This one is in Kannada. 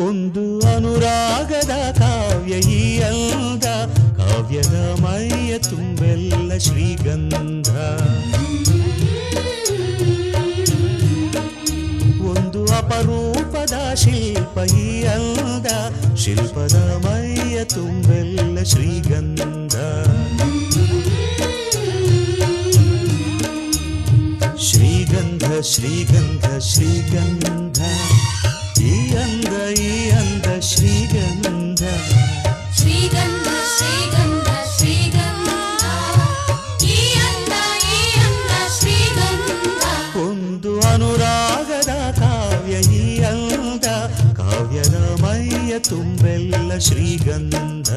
ಒಂದು ಅನುರಾಗದ ಕಾವ್ಯ ಈ ಅಂದ, ಕಾವ್ಯದ ಮೈಯ ತುಂಬೆಲ್ಲ ಶ್ರೀಗಂಧ. ಒಂದು ಅಪರೂಪದ ಶಿಲ್ಪ ಈ ಅಂದ, ಶಿಲ್ಪದ ಮೈಯ ತುಂಬೆಲ್ಲ ಶ್ರೀಗಂಧ. ಶ್ರೀಗಂಧ ಶ್ರೀಗಂಧ ಶ್ರೀಗಂಧ, ಈ ಅಂದ ಶ್ರೀಗಂಧ. ಶ್ರೀಗಂಧ ಶ್ರೀಗಂಧ ಶ್ರೀಗಂಧ, ಈ ಅಂದ ಶ್ರೀಗಂಧ. ಒಂದು ಅನುರಾಗದ ಕಾವ್ಯ ಈ ಅಂದ, ಕಾವ್ಯದ ಮೈಯ ತುಂಬೆಲ್ಲ ಶ್ರೀಗಂಧ.